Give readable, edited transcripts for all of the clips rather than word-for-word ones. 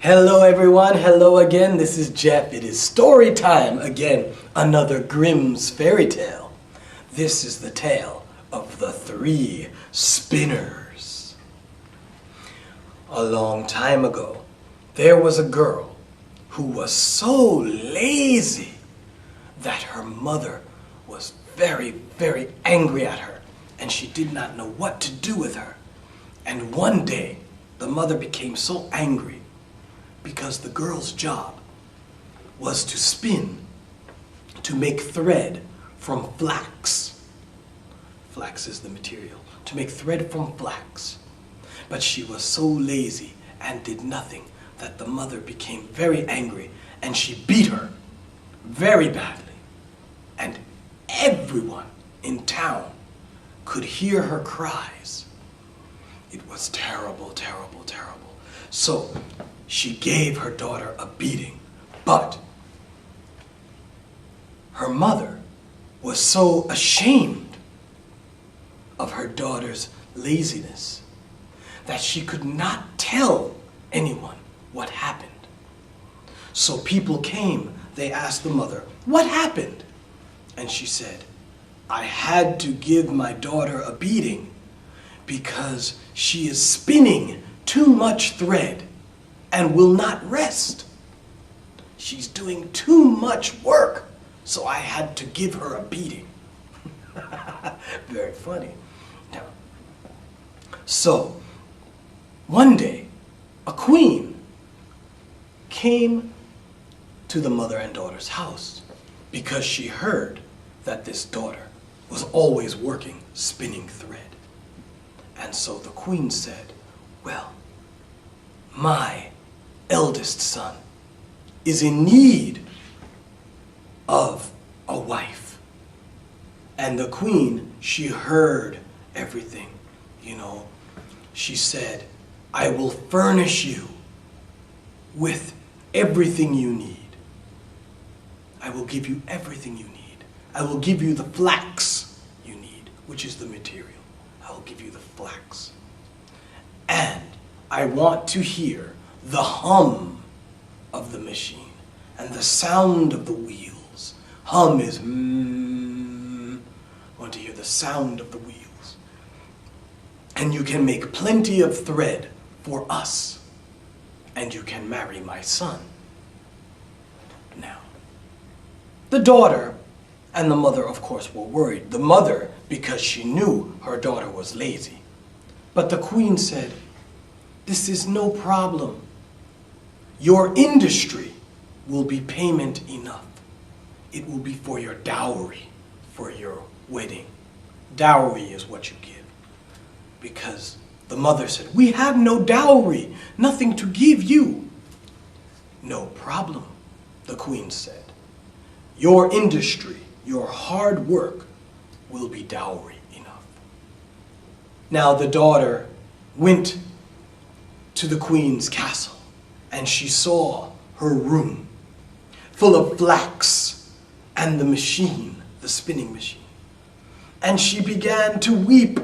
Hello everyone, hello again, this is Jeff. It is story time again, another Grimm's fairy tale. This is the tale of the three spinners. A long time ago, there was a girl who was so lazy that her mother was very, very angry at her, and she did not know what to do with her. And one day, the mother became so angry because the girl's job was to spin, to make thread from flax. Flax is the material. To make thread from flax. But she was so lazy and did nothing that the mother became very angry and she beat her very badly. And everyone in town could hear her cries. It was terrible, terrible, terrible. So she gave her daughter a beating, but her mother was so ashamed of her daughter's laziness that she could not tell anyone what happened. So people came, they asked the mother, "What happened?" And she said, "I had to give my daughter a beating because she is spinning too much thread and will not rest. She's doing too much work, so I had to give her a beating." Very funny. Now, so, one day, a queen came to the mother and daughter's house because she heard that this daughter was always working, spinning thread. And so the queen said, "Well, my eldest son is in need of a wife." And the queen, she heard everything, She said, "I will furnish you with everything you need. I will give you everything you need. I will give you the flax you need," which is the material. "I will give you the flax. And I want to hear the hum of the machine and the sound of the wheels." Hum is I want to hear the sound of the wheels. "And you can make plenty of thread for us, and you can marry my son." Now, the daughter and the mother, of course, were worried. The mother, because she knew her daughter was lazy. But the queen said, "This is no problem. Your industry will be payment enough. It will be for your dowry, for your wedding." Dowry is what you give. Because the mother said, "We have no dowry, nothing to give you." "No problem," the queen said. "Your industry, your hard work will be dowry enough." Now the daughter went to the queen's castle, and she saw her room full of flax and the machine, the spinning machine. And she began to weep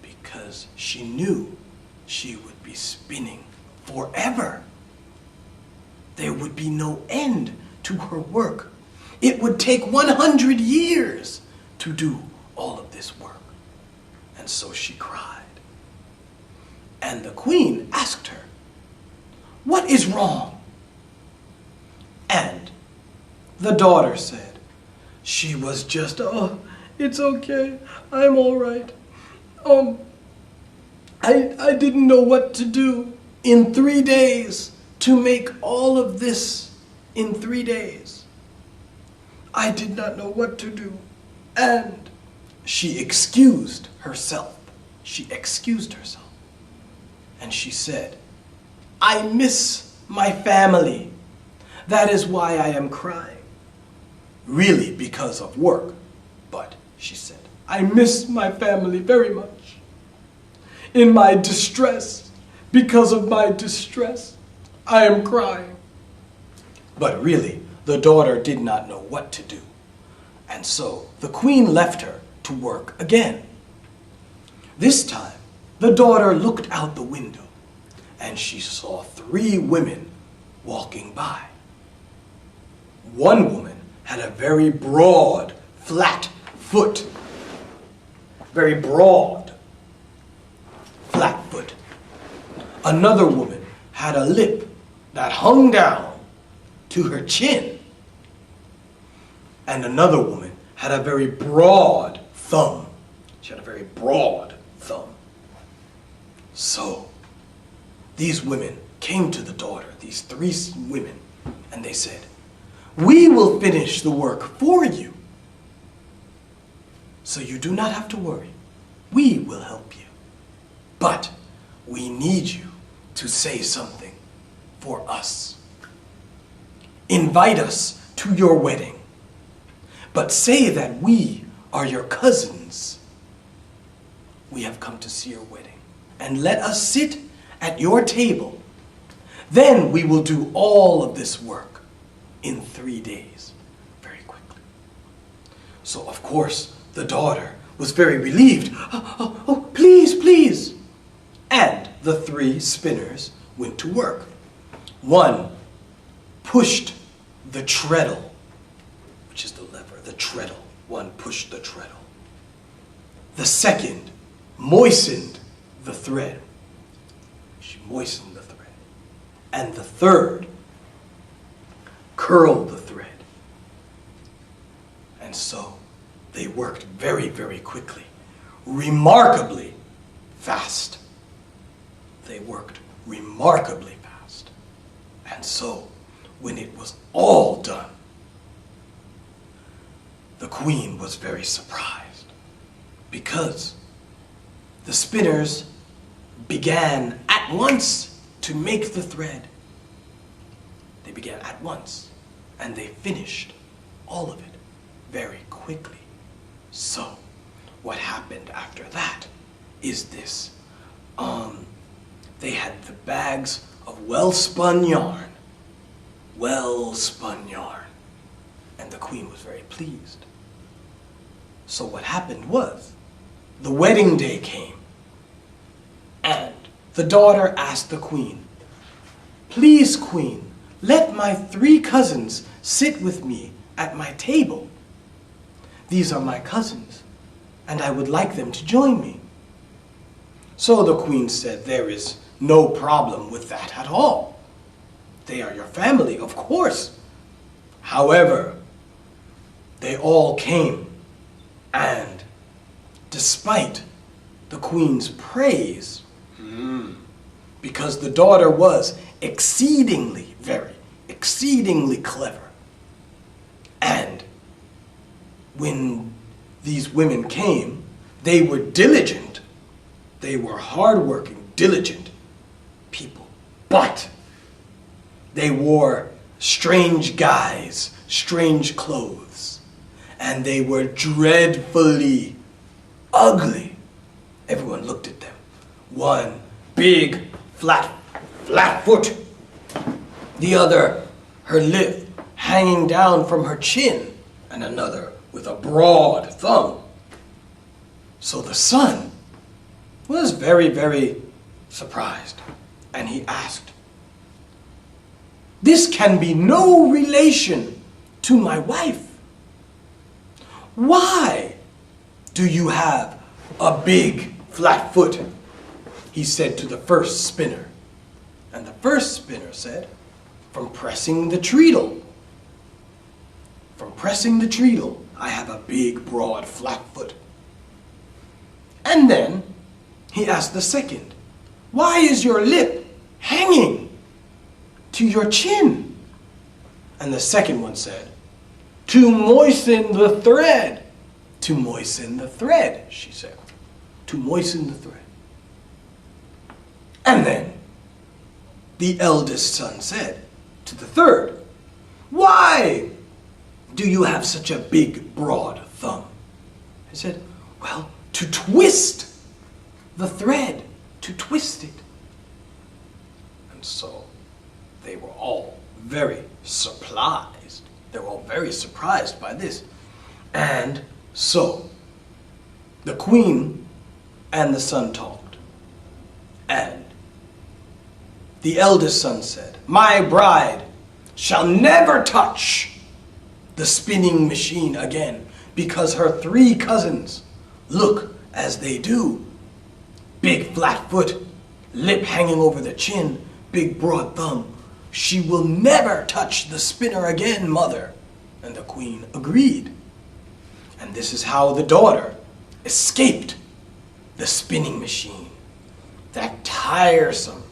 because she knew she would be spinning forever. There would be no end to her work. It would take 100 years to do all of this work. And so she cried. And the queen asked her, "What is wrong?" And the daughter said, she was just, "Oh, it's okay, I'm all right. I didn't know what to do in 3 days to make all of this in 3 days. I did not know what to do." And she excused herself. She excused herself. And she said, "I miss my family. That is why I am crying." Really because of work. But she said, "I miss my family very much. In my distress, because of my distress, I am crying." But really, the daughter did not know what to do. And so the queen left her to work again. This time, the daughter looked out the window and she saw 3 women walking by. One woman had a very broad, flat foot. Very broad, flat foot. Another woman had a lip that hung down to her chin. And another woman had a very broad thumb. She had a very broad thumb. So, these women came to the daughter, these 3 women, and they said, "We will finish the work for you. So you do not have to worry. We will help you. But we need you to say something for us. Invite us to your wedding, but say that we are your cousins. We have come to see your wedding, and let us sit at your table. Then we will do all of this work in 3 days, very quickly." So of course, the daughter was very relieved. Oh, please, please. And the 3 spinners went to work. One pushed the treadle, which is the lever, the treadle. One pushed the treadle. The second moistened the thread. She moistened the thread. And the third curled the thread. And so they worked very, very quickly, remarkably fast. They worked remarkably fast. And so, when it was all done, the queen was very surprised, because the spinners began at once to make the thread. They began at once, and they finished all of it very quickly. So, what happened after that is this. They had the bags of well-spun yarn. Well-spun yarn. And the queen was very pleased. So what happened was, the wedding day came, and the daughter asked the queen, "Please, queen, let my 3 cousins sit with me at my table. These are my cousins, and I would like them to join me." So the queen said, "There is no problem with that at all. They are your family, of course." However, they all came, and despite the queen's praise, because the daughter was exceedingly clever, and when these women came, they were diligent. They were hardworking, diligent people. But they wore strange guise, strange clothes, and they were dreadfully ugly. Everyone looked at them. One big, flat foot. The other, her lip hanging down from her chin, and another with a broad thumb. So the son was very, very surprised, and he asked, "This can be no relation to my wife. Why do you have a big flat foot?" he said to the first spinner. And the first spinner said, "From pressing the treadle. From pressing the treadle, I have a big, broad, flat foot." And then he asked the second, "Why is your lip hanging to your chin?" And the second one said, "To moisten the thread." "To moisten the thread," she said. "To moisten the thread." And then the eldest son said to the third, "Why do you have such a big, broad thumb?" He said, "Well, to twist the thread, to twist it." And so they were all very surprised. They were all very surprised by this. And so the queen and the son talked. And The eldest son said, "My bride shall never touch the spinning machine again, because her 3 cousins look as they do. Big flat foot, lip hanging over the chin, big broad thumb. She will never touch the spinner again, mother." And the queen agreed. And this is how the daughter escaped the spinning machine. That tiresome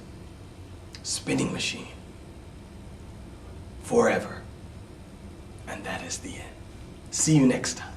spinning machine. Forever. And that is the end. See you next time.